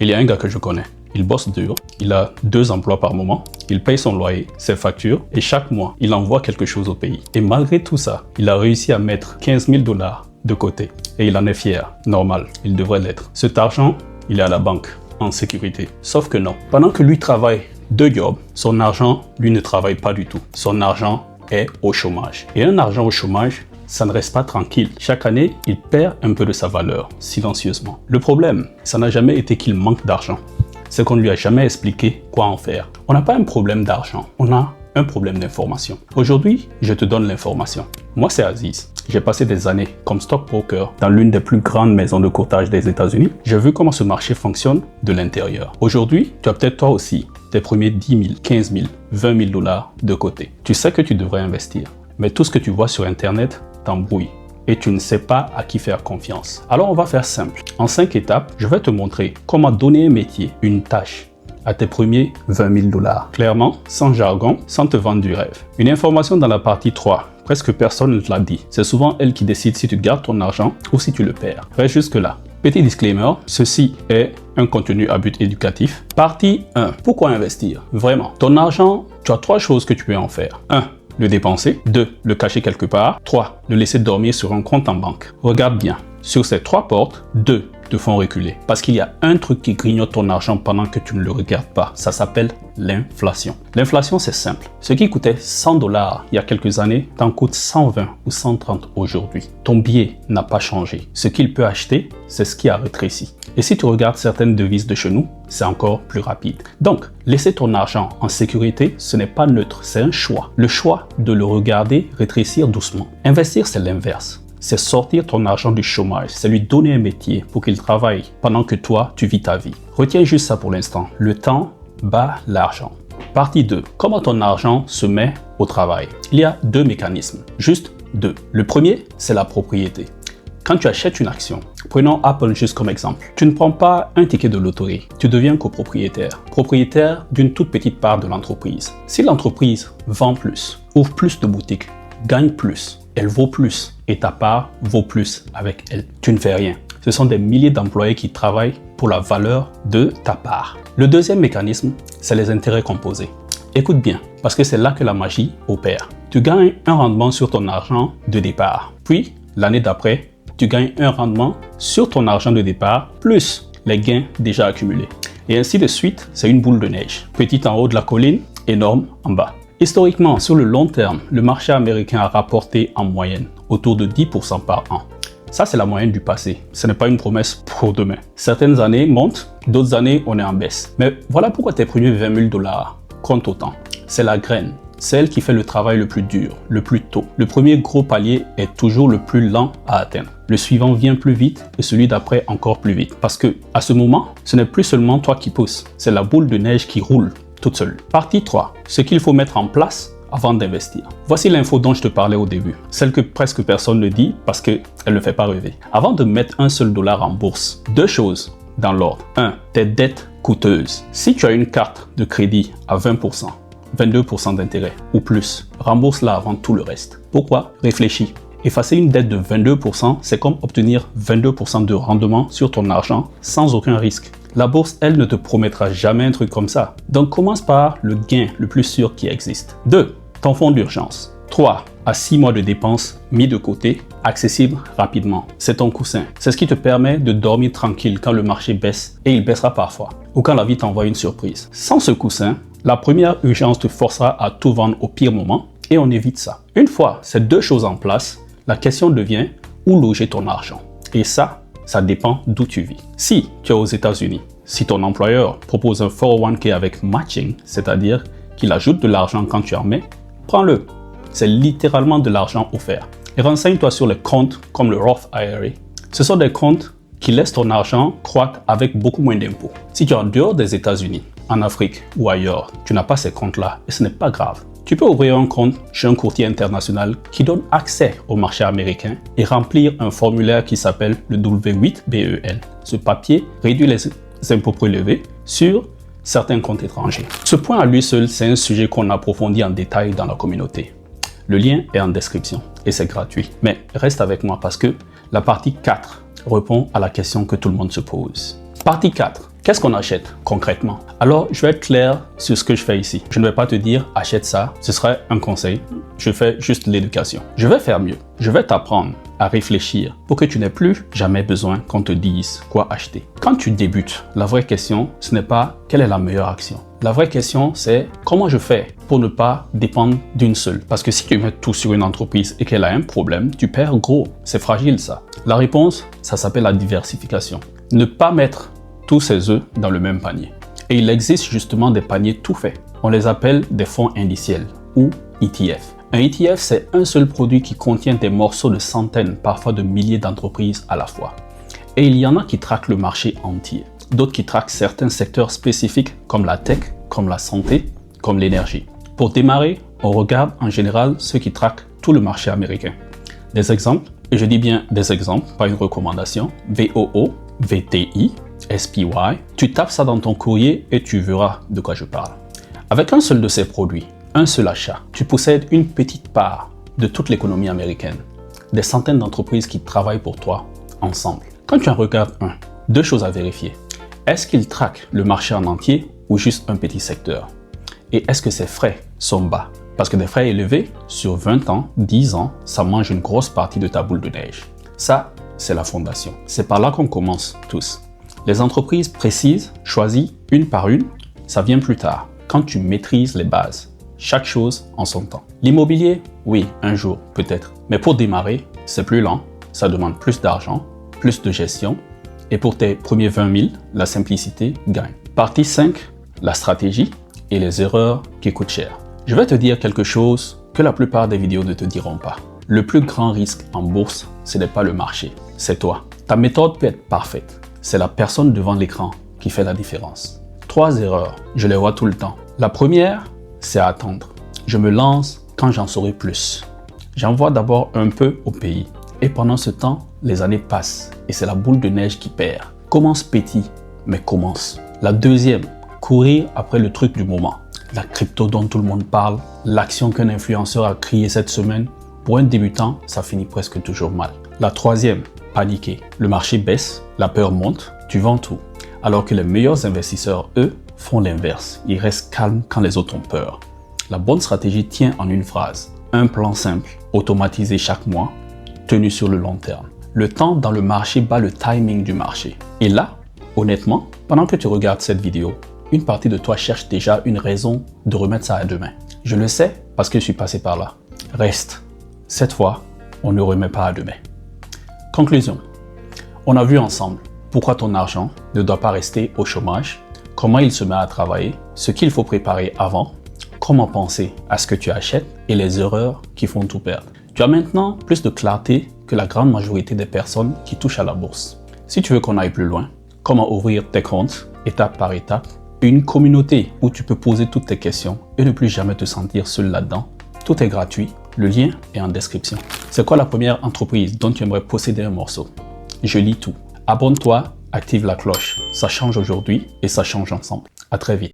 Il y a un gars que je connais. Il bosse dur, il a 2 emplois par moment, il paye son loyer, ses factures et chaque mois, il envoie quelque chose au pays. Et malgré tout ça, il a réussi à mettre 15 000 $ de côté. Et il en est fier, normal, il devrait l'être. Cet argent, il est à la banque, en sécurité. Sauf que non. Pendant que lui travaille 2 jobs, son argent, lui ne travaille pas du tout. Son argent est au chômage. Et un argent au chômage, ça ne reste pas tranquille. Chaque année, il perd un peu de sa valeur, silencieusement. Le problème, ça n'a jamais été qu'il manque d'argent. C'est qu'on ne lui a jamais expliqué quoi en faire. On n'a pas un problème d'argent, on a un problème d'information. Aujourd'hui, je te donne l'information. Moi, c'est Aziz. J'ai passé des années comme stockbroker dans l'une des plus grandes maisons de courtage des États-Unis. J'ai vu comment ce marché fonctionne de l'intérieur. Aujourd'hui, tu as peut-être toi aussi tes premiers 10 000, 15 000, 20 000 $ de côté. Tu sais que tu devrais investir, mais tout ce que tu vois sur Internet t'embrouille et tu ne sais pas à qui faire confiance. Alors on va faire simple. En 5 étapes, je vais te montrer comment donner un métier, une tâche, à tes premiers 20 000 $. Clairement, sans jargon, sans te vendre du rêve. Une information dans la partie 3. Presque personne ne te l'a dit. C'est souvent elle qui décide si tu gardes ton argent ou si tu le perds. Reste jusque là. Petit disclaimer, ceci est un contenu à but éducatif. Partie 1. Pourquoi investir? Vraiment. Ton argent, tu as 3 choses que tu peux en faire. 1. Le dépenser. 2. Le cacher quelque part. 3. Le laisser dormir sur un compte en banque. Regarde bien. Sur ces 3 portes, 2 te font reculer. Parce qu'il y a un truc qui grignote ton argent pendant que tu ne le regardes pas. Ça s'appelle l'inflation. L'inflation, c'est simple. Ce qui coûtait 100 $ il y a quelques années, t'en coûte 120 ou 130 aujourd'hui. Ton billet n'a pas changé. Ce qu'il peut acheter, c'est ce qui a rétréci. Et si tu regardes certaines devises de chez nous, c'est encore plus rapide. Donc, laisser ton argent en sécurité, ce n'est pas neutre, c'est un choix. Le choix de le regarder rétrécir doucement. Investir, c'est l'inverse. C'est sortir ton argent du chômage, c'est lui donner un métier pour qu'il travaille pendant que toi, tu vis ta vie. Retiens juste ça pour l'instant. Le temps bat l'argent. Partie 2. Comment ton argent se met au travail? Il y a 2 mécanismes, juste 2. Le premier, c'est la propriété. Quand tu achètes une action, prenons Apple juste comme exemple, tu ne prends pas un ticket de loterie, tu deviens copropriétaire, propriétaire d'une toute petite part de l'entreprise. Si l'entreprise vend plus, ouvre plus de boutiques, gagne plus, elle vaut plus et ta part vaut plus avec elle. Tu ne fais rien. Ce sont des milliers d'employés qui travaillent pour la valeur de ta part. Le deuxième mécanisme, c'est les intérêts composés. Écoute bien, parce que c'est là que la magie opère. Tu gagnes un rendement sur ton argent de départ. Puis, l'année d'après, tu gagnes un rendement sur ton argent de départ plus les gains déjà accumulés. Et ainsi de suite, c'est une boule de neige. Petite en haut de la colline, énorme en bas. Historiquement, sur le long terme, le marché américain a rapporté en moyenne autour de 10% par an. Ça, c'est la moyenne du passé. Ce n'est pas une promesse pour demain. Certaines années montent, d'autres années, on est en baisse. Mais voilà pourquoi tes premiers 20 000 $ comptent autant. C'est la graine. C'est elle qui fait le travail le plus dur, le plus tôt. Le premier gros palier est toujours le plus lent à atteindre. Le suivant vient plus vite et celui d'après encore plus vite. Parce que, à ce moment, ce n'est plus seulement toi qui pousses. C'est la boule de neige qui roule toute seule. Partie 3. Ce qu'il faut mettre en place avant d'investir. Voici l'info dont je te parlais au début. Celle que presque personne ne dit parce qu'elle ne fait pas rêver. Avant de mettre un seul dollar en bourse, 2 choses dans l'ordre. 1. Tes dettes coûteuses. Si tu as une carte de crédit à 20%, 22% d'intérêt ou plus, rembourse-la avant tout le reste. Pourquoi? Réfléchis. Effacer une dette de 22%, c'est comme obtenir 22% de rendement sur ton argent sans aucun risque. La bourse, elle, ne te promettra jamais un truc comme ça. Donc commence par le gain le plus sûr qui existe. 2. Ton fonds d'urgence. 3 à 6 mois de dépenses mis de côté, accessible rapidement. C'est ton coussin. C'est ce qui te permet de dormir tranquille quand le marché baisse, et il baissera parfois, ou quand la vie t'envoie une surprise. Sans ce coussin, la première urgence te forcera à tout vendre au pire moment, et on évite ça. Une fois ces 2 choses en place, la question devient où loger ton argent. Et ça dépend d'où tu vis. Si tu es aux États-Unis, si ton employeur propose un 401k avec matching, c'est-à-dire qu'il ajoute de l'argent quand tu en mets, prends-le. C'est littéralement de l'argent offert. Et renseigne-toi sur les comptes comme le Roth IRA. Ce sont des comptes qui laissent ton argent croître avec beaucoup moins d'impôts. Si tu es en dehors des États-Unis, en Afrique ou ailleurs, tu n'as pas ces comptes-là et ce n'est pas grave. Tu peux ouvrir un compte chez un courtier international qui donne accès au marché américain et remplir un formulaire qui s'appelle le W8BEN. Ce papier réduit les impôts prélevés sur certains comptes étrangers. Ce point à lui seul, c'est un sujet qu'on approfondit en détail dans la communauté. Le lien est en description et c'est gratuit. Mais reste avec moi parce que la partie 4 répond à la question que tout le monde se pose. Partie 4. Qu'est-ce qu'on achète concrètement? Alors, je vais être clair sur ce que je fais ici. Je ne vais pas te dire achète ça, ce serait un conseil. Je fais juste l'éducation. Je vais faire mieux. Je vais t'apprendre à réfléchir pour que tu n'aies plus jamais besoin qu'on te dise quoi acheter. Quand tu débutes, la vraie question, ce n'est pas quelle est la meilleure action. La vraie question, c'est comment je fais pour ne pas dépendre d'une seule. Parce que si tu mets tout sur une entreprise et qu'elle a un problème, tu perds gros. C'est fragile ça. La réponse, ça s'appelle la diversification. Ne pas mettre tous ses œufs dans le même panier. Et il existe justement des paniers tout faits. On les appelle des fonds indiciels ou ETF. Un ETF, c'est un seul produit qui contient des morceaux de centaines, parfois de milliers d'entreprises à la fois. Et il y en a qui traquent le marché entier. D'autres qui traquent certains secteurs spécifiques comme la tech, comme la santé, comme l'énergie. Pour démarrer, on regarde en général ceux qui traquent tout le marché américain. Des exemples, et je dis bien des exemples, pas une recommandation, VOO, VTI, SPY, tu tapes ça dans ton courrier et tu verras de quoi je parle. Avec un seul de ces produits, un seul achat, tu possèdes une petite part de toute l'économie américaine. Des centaines d'entreprises qui travaillent pour toi ensemble. Quand tu en regardes un, deux choses à vérifier. Est-ce qu'il traque le marché en entier ou juste un petit secteur? Et est-ce que ses frais sont bas? Parce que des frais élevés, sur 20 ans, 10 ans, ça mange une grosse partie de ta boule de neige. Ça, c'est la fondation. C'est par là qu'on commence tous. Les entreprises précises, choisies une par une, ça vient plus tard, quand tu maîtrises les bases. Chaque chose en son temps. L'immobilier, oui, un jour, peut-être. Mais pour démarrer, c'est plus lent, ça demande plus d'argent, plus de gestion. Et pour tes premiers 20 000, la simplicité gagne. Partie 5, la stratégie et les erreurs qui coûtent cher. Je vais te dire quelque chose que la plupart des vidéos ne te diront pas. Le plus grand risque en bourse, ce n'est pas le marché, c'est toi. Ta méthode peut être parfaite. C'est la personne devant l'écran qui fait la différence. 3 erreurs, je les vois tout le temps. La première, c'est attendre. Je me lance quand j'en saurai plus. J'envoie d'abord un peu au pays. Et pendant ce temps, les années passent. Et c'est la boule de neige qui perd. Commence petit, mais commence. La deuxième, courir après le truc du moment. La crypto dont tout le monde parle, l'action qu'un influenceur a créée cette semaine. Pour un débutant, ça finit presque toujours mal. La troisième, paniquer. Le marché baisse, la peur monte, tu vends tout. Alors que les meilleurs investisseurs, eux, font l'inverse. Ils restent calmes quand les autres ont peur. La bonne stratégie tient en une phrase. Un plan simple, automatisé chaque mois, tenu sur le long terme. Le temps dans le marché bat le timing du marché. Et là, honnêtement, pendant que tu regardes cette vidéo, une partie de toi cherche déjà une raison de remettre ça à demain. Je le sais parce que je suis passé par là. Reste. Cette fois, on ne remet pas à demain. Conclusion. On a vu ensemble pourquoi ton argent ne doit pas rester au chômage, comment il se met à travailler, ce qu'il faut préparer avant, comment penser à ce que tu achètes et les erreurs qui font tout perdre. Tu as maintenant plus de clarté que la grande majorité des personnes qui touchent à la bourse. Si tu veux qu'on aille plus loin, comment ouvrir tes comptes, étape par étape, une communauté où tu peux poser toutes tes questions et ne plus jamais te sentir seul là-dedans, tout est gratuit. Le lien est en description. C'est quoi la première entreprise dont tu aimerais posséder un morceau? Je lis tout. Abonne-toi, active la cloche. Ça change aujourd'hui et ça change ensemble. À très vite.